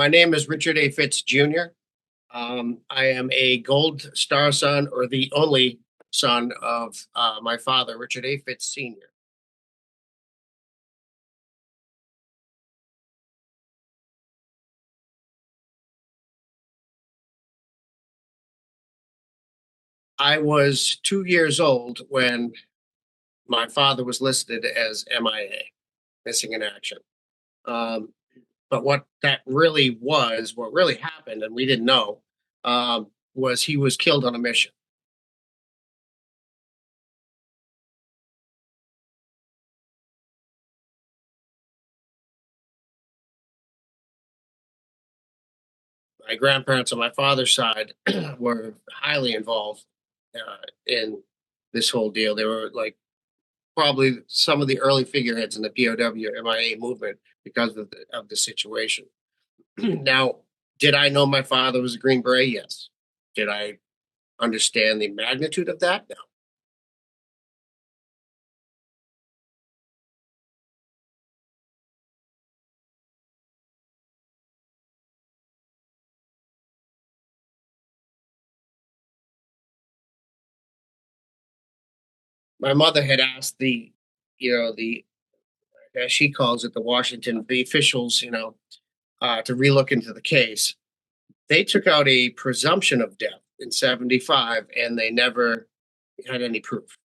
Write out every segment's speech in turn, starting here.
My name is Richard A. Fitz Jr. I am a Gold Star son, or the only son of my father, Richard A. Fitz Sr. I was 2 years old when my father was listed as MIA, missing in action. Um, but what that really was, what really happened, and we didn't know, was he was killed on a mission. My grandparents on my father's side were highly involved in this whole deal. They were like probably some of the early figureheads in the POW MIA movement because of the situation. Now, did I know my father was a Green Beret? Yes. Did I understand the magnitude of that? No. My mother had asked the as she calls it, the Washington, the officials, to relook into the case. They took out a presumption of death in '75, and they never had any proof.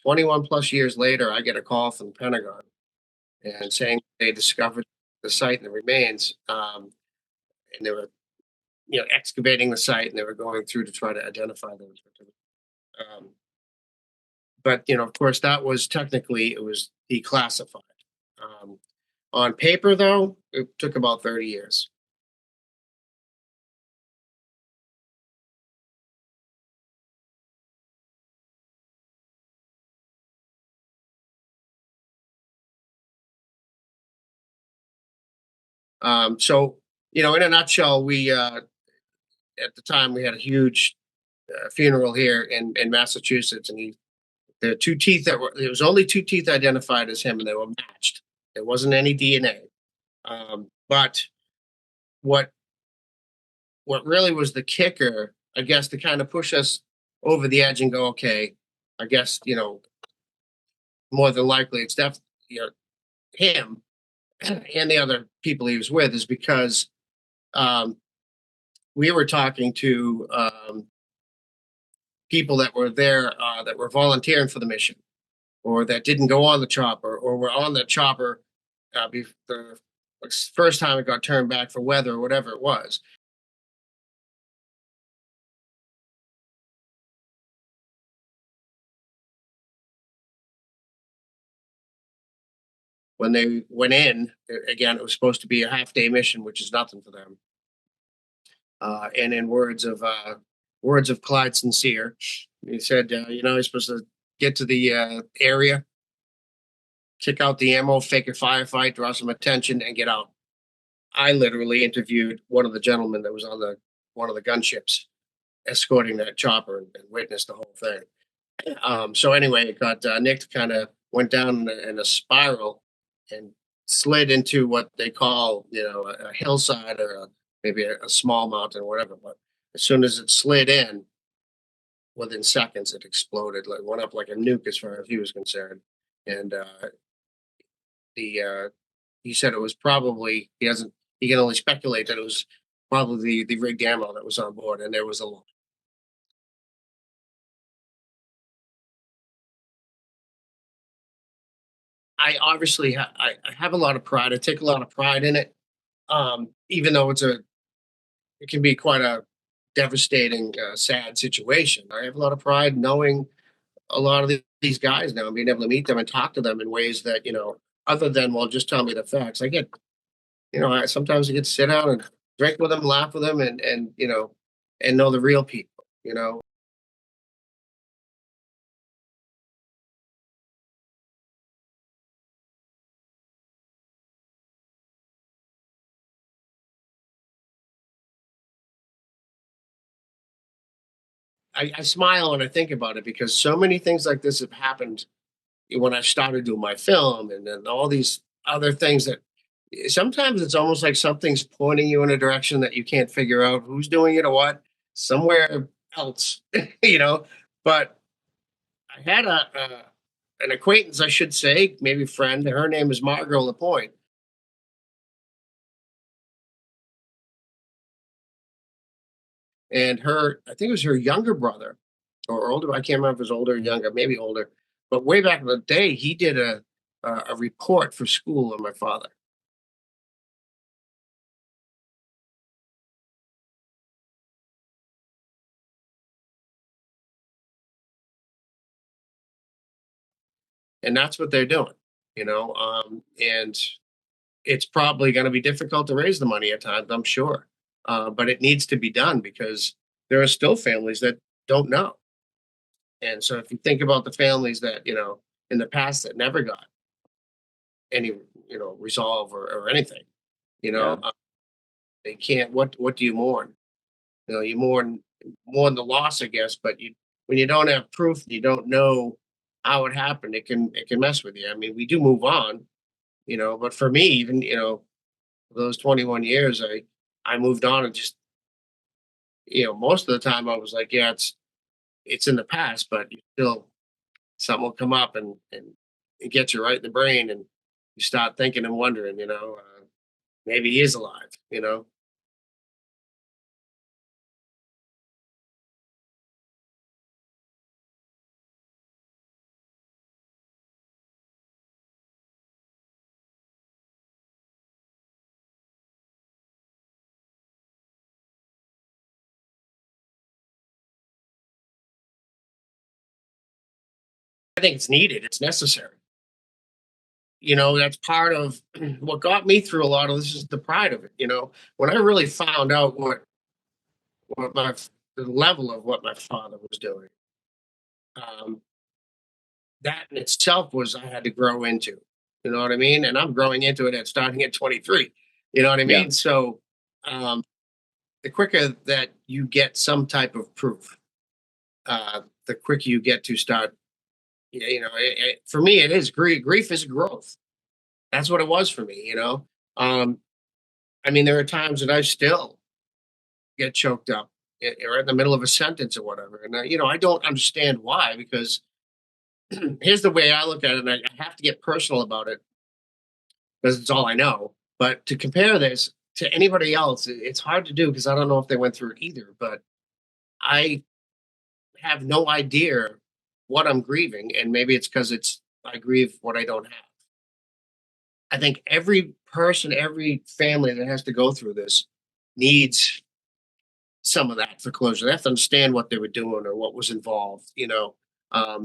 21 plus years later, I get a call from the Pentagon and saying they discovered the site and the remains, and they were, excavating the site, and they were going through to try to identify those. Um, but of course, that was technically it was declassified. Um, on paper, though, it took about 30 years. So, in a nutshell, we at the time we had a huge funeral here in Massachusetts, and the two teeth that were there was only two teeth identified as him, and they were matched. There wasn't any DNA. But what what really was the kicker, I guess, to kind of push us over the edge and go, okay, I guess more than likely it's definitely him and the other people he was with, is because um, we were talking to people that were there that were volunteering for the mission, or that didn't go on the chopper, or were on the chopper the first time it got turned back for weather or whatever it was. When they went in, again, it was supposed to be a half day mission, which is nothing for them. And in words of Clyde Sincere, he said, he's supposed to get to the area, kick out the ammo, fake a firefight, draw some attention, and get out. I literally interviewed one of the gentlemen that was on the one of the gunships escorting that chopper, and witnessed the whole thing. So anyway, it got Nick kind of went down in a spiral and slid into what they call, a hillside, or maybe a small mountain or whatever. But as soon as it slid in, within seconds, it exploded. Like went up like a nuke as far as he was concerned. And the he said it was probably he can only speculate that it was probably the rigged ammo that was on board, and there was a lot. I have a lot of pride. I take a lot of pride in it, even though it can be quite a devastating, sad situation. I have a lot of pride knowing a lot of these guys now, and being able to meet them and talk to them in ways that other than, well, just tell me the facts. I get, sometimes I get to sit down and drink with them, laugh with them, and know the real people. I smile when I think about it because so many things like this have happened when I started doing my film, and then all these other things that sometimes it's almost like something's pointing you in a direction that you can't figure out who's doing it or what, somewhere else, you know. But I had a an acquaintance, I should say, maybe friend. Her name is Margot Lapointe, and her, I think it was her younger brother or older. I can't remember if it was older or younger, maybe older. But way back in the day, he did a report for school on my father. And that's what they're doing, and it's probably going to be difficult to raise the money at times, I'm sure, but it needs to be done because there are still families that don't know. And so if you think about the families that in the past that never got any resolve or anything, you know Yeah. uh, they can't. What do you mourn? You mourn the loss, I guess, but you when you don't have proof, you don't know how it happened, it can mess with you. I mean, we do move on, but for me, even those 21 years, I moved on, and just most of the time I was like, yeah, it's in the past, but you still, something will come up, and it gets you right in the brain, and you start thinking and wondering, maybe he is alive. I think it's needed, it's necessary. That's part of what got me through a lot of this, is the pride of it. When I really found out what the level of what my father was doing, um, that in itself was, I had to grow into. You know what I mean? And I'm growing into it at starting at 23. You know what I Yeah. mean? So um, the quicker that you get some type of proof, the quicker you get to start. For me, it is grief. Grief is growth. That's what it was for me. I mean, there are times that I still get choked up, or in the middle of a sentence or whatever, and I don't understand why. Because here's the way I look at it, and I have to get personal about it because it's all I know. But to compare this to anybody else, it's hard to do because I don't know if they went through it either. But I have no idea what I'm grieving, and maybe it's because it's I grieve what I don't have. I think every person, every family that has to go through this needs some of that for closure. They have to understand what they were doing or what was involved. I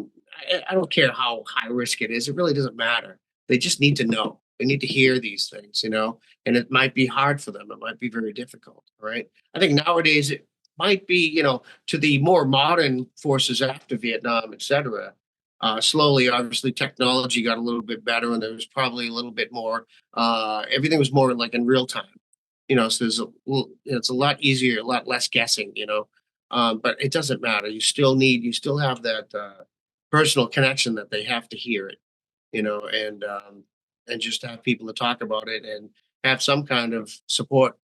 don't care how high risk it is. It really doesn't matter. They just need to know. They need to hear these things, and it might be hard for them. It might be very difficult. Right. I think nowadays it might be, to the more modern forces after Vietnam, etc. Slowly, obviously, technology got a little bit better, and there was probably a little bit more. Everything was more like in real time. So it's a lot easier, a lot less guessing. But it doesn't matter. You still have that personal connection that they have to hear it. And just have people to talk about it, and have some kind of support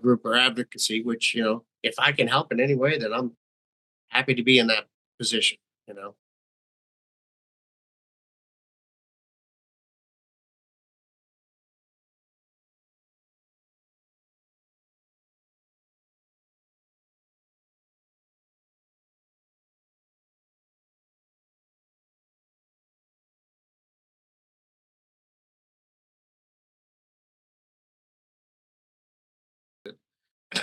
group or advocacy. Which, if I can help in any way, then I'm happy to be in that position. You know.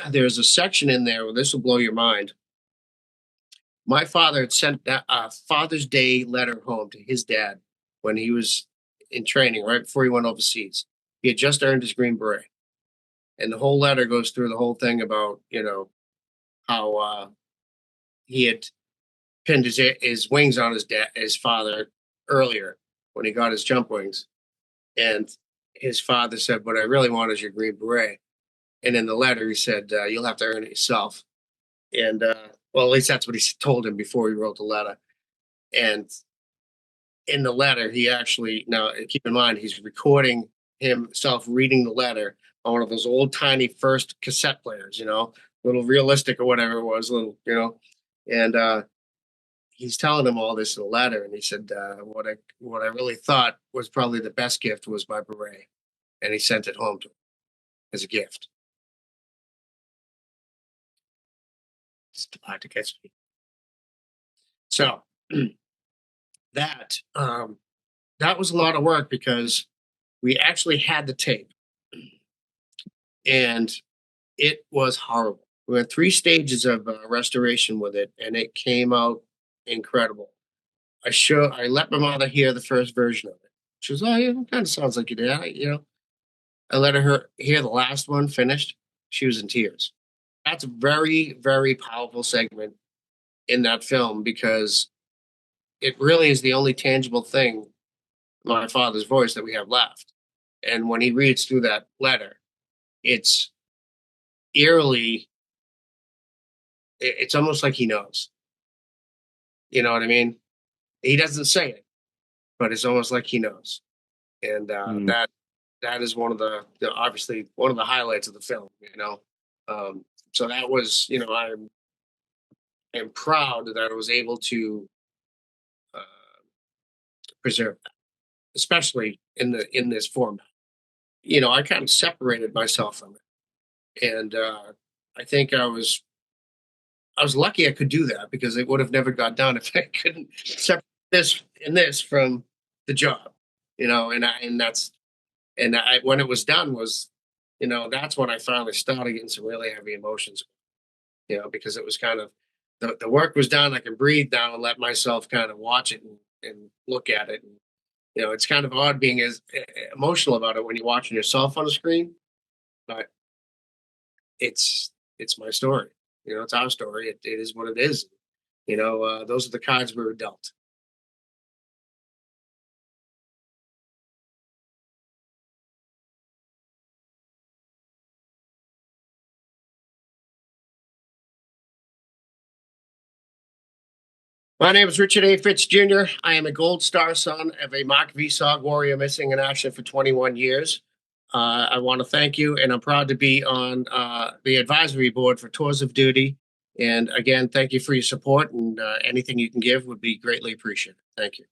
There's a section in there where this will blow your mind. My father had sent a Father's Day letter home to his dad when he was in training, right before he went overseas. He had just earned his Green Beret, and the whole letter goes through the whole thing about how he had pinned his wings on his father earlier when he got his jump wings, and his father said, "What I really want is your Green Beret." And in the letter, he said, "You'll have to earn it yourself." And well, at least that's what he told him before he wrote the letter. And in the letter, he actually, now keep in mind, he's recording himself reading the letter on one of those old tiny first cassette players, little realistic or whatever it was, little, and he's telling him all this in a letter, and he said, what I really thought was probably the best gift was my beret, and he sent it home to him as a gift. Just hard to catch me. So that that was a lot of work because we actually had the tape, and it was horrible. We went 3 stages of restoration with it, and it came out incredible. I let my mother hear the first version of it. She was, oh yeah, it kind of sounds like your dad, I let her hear the last one finished. She was in tears. That's a very, very powerful segment in that film because it really is the only tangible thing, my father's voice, that we have left. And when he reads through that letter, it's eerily, it's almost like he knows. You know what I mean? He doesn't say it, but it's almost like he knows. And Mm. that is one of obviously one of the highlights of the film. So that was, I'm proud that I was able to uh, preserve that, especially in this format. I kind of separated myself from it, and I think I was lucky I could do that because it would have never got done if I couldn't separate this from the job. And when it was done was, that's when I finally started getting some really heavy emotions. Because it was kind of the work was done. I can breathe now and let myself kind of watch it and look at it. And, it's kind of odd being as emotional about it when you're watching yourself on the screen, but it's my story. It's our story. It is what it is. Those are the cards we were dealt. My name is Richard A. Fitz Jr. I am a Gold Star son of a Mark VSOG warrior missing in action for 21 years. I want to thank you, and I'm proud to be on the advisory board for Tours of Duty. And again, thank you for your support, and anything you can give would be greatly appreciated. Thank you.